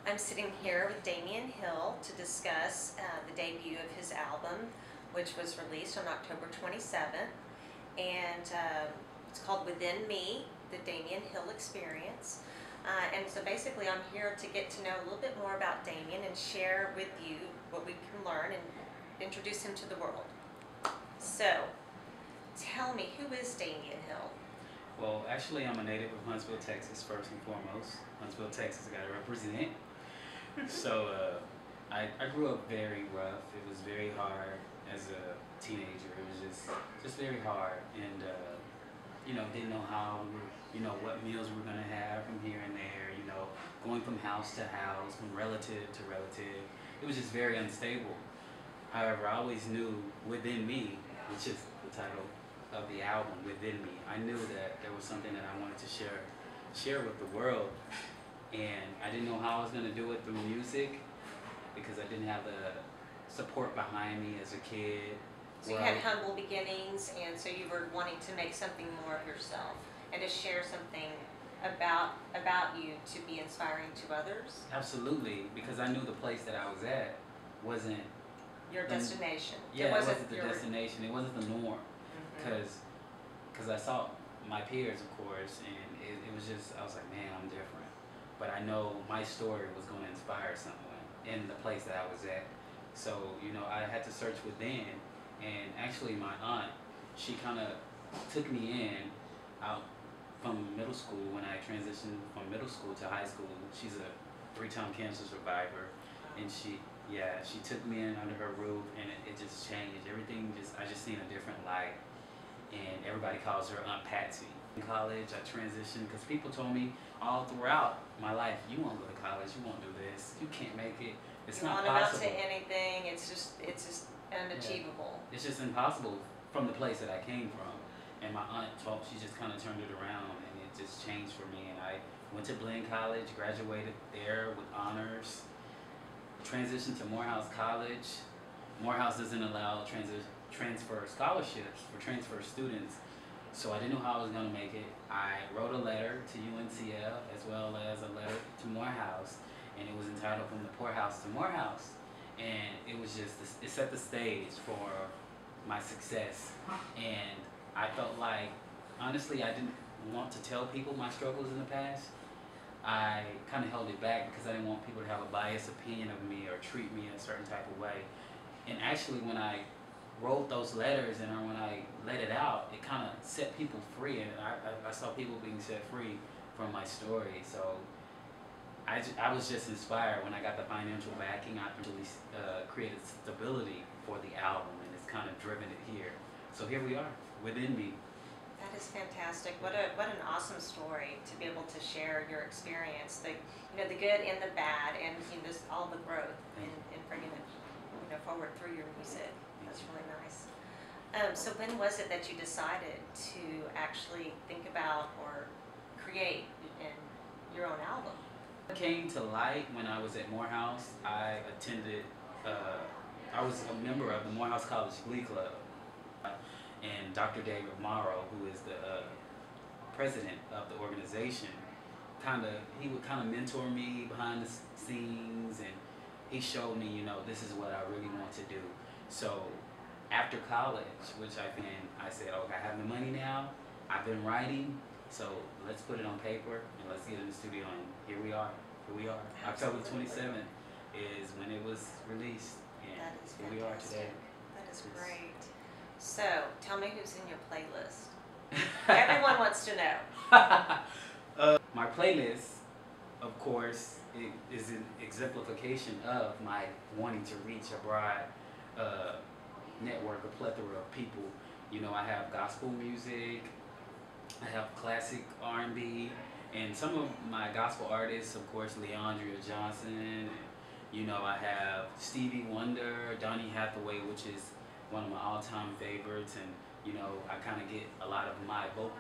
I'm sitting here with Damian Hill to discuss the debut of his album, which was released on October 27th. And it's called Within Me, the Damian Hill Experience. And so basically I'm here to get to know a little bit more about Damian and share with you what we can learn and introduce him to the world. So, tell me, who is Damian Hill? Well, actually, I'm a native of Huntsville, Texas, first and foremost. Huntsville, Texas, I gotta represent. So, I grew up very rough. It was very hard as a teenager. It was just very hard, and didn't know how, what meals we were gonna have from here and there. Going from house to house, from relative to relative. It was just very unstable. However, I always knew within me, which is the title of the album, Within Me, I knew that there was something that I wanted to share with the world, and I didn't know how I was going to do it through music because I didn't have the support behind me as a kid. So you had humble beginnings, and so you were wanting to make something more of yourself and to share something about you to be inspiring to others? Absolutely, because I knew the place that I was at wasn't your destination. Yeah, it wasn't the destination. It wasn't the norm. Mm-hmm. Because I saw my peers, of course, and it was just, I was like, man, I'm different. But I know my story was going to inspire someone in the place that I was at. So, I had to search within. And actually, my aunt, she kind of took me in out from middle school when I transitioned from middle school to high school. She's a 3-time cancer survivor. And she took me in under her roof, and it just changed. I just seen a different light. And everybody calls her Aunt Patsy. In college, I transitioned because people told me all throughout my life, you won't go to college, you won't do this, you can't make it. It's not possible. You won't amount to anything. It's just unachievable. Yeah. It's just impossible from the place that I came from. And my aunt she just kind of turned it around, and it just changed for me. And I went to Blaine College, graduated there with honors, transitioned to Morehouse College. Morehouse doesn't allow transfer scholarships for transfer students, so I didn't know how I was going to make it. I wrote a letter to UNCF as well as a letter to Morehouse, and it was entitled From the Poorhouse to Morehouse, and it was just, it set the stage for my success. And I felt like, honestly, I didn't want to tell people my struggles in the past. I kind of held it back because I didn't want people to have a biased opinion of me or treat me in a certain type of way. And actually, when I wrote those letters and when I let it out, it kind of set people free, and I saw people being set free from my story. So I was just inspired when I got the financial backing. I really created stability for the album, and it's kind of driven it here. So here we are, Within Me. That is fantastic. What an awesome story to be able to share your experience, the good and the bad, and just all the growth and bringing it forward through your music. That's really nice. So when was it that you decided to actually think about or create your own album? It came to light when I was at Morehouse. I was a member of the Morehouse College Glee Club. And Dr. David Morrow, who is the president of the organization, he would kind of mentor me behind the scenes, and he showed me, this is what I really want to do. So after college, I said, okay, I have the money now, I've been writing, so let's put it on paper and let's get in the studio, and here we are. October 27th is when it was released, and here we are today. That is great. So, tell me who's in your playlist. Everyone wants to know. My playlist, of course, is an exemplification of my wanting to reach a broad network, a plethora of people. I have gospel music, I have classic R&B, and some of my gospel artists, of course, Leandria Johnson, I have Stevie Wonder, Donny Hathaway, which is one of my all-time favorites, and I kind of get a lot of my vocal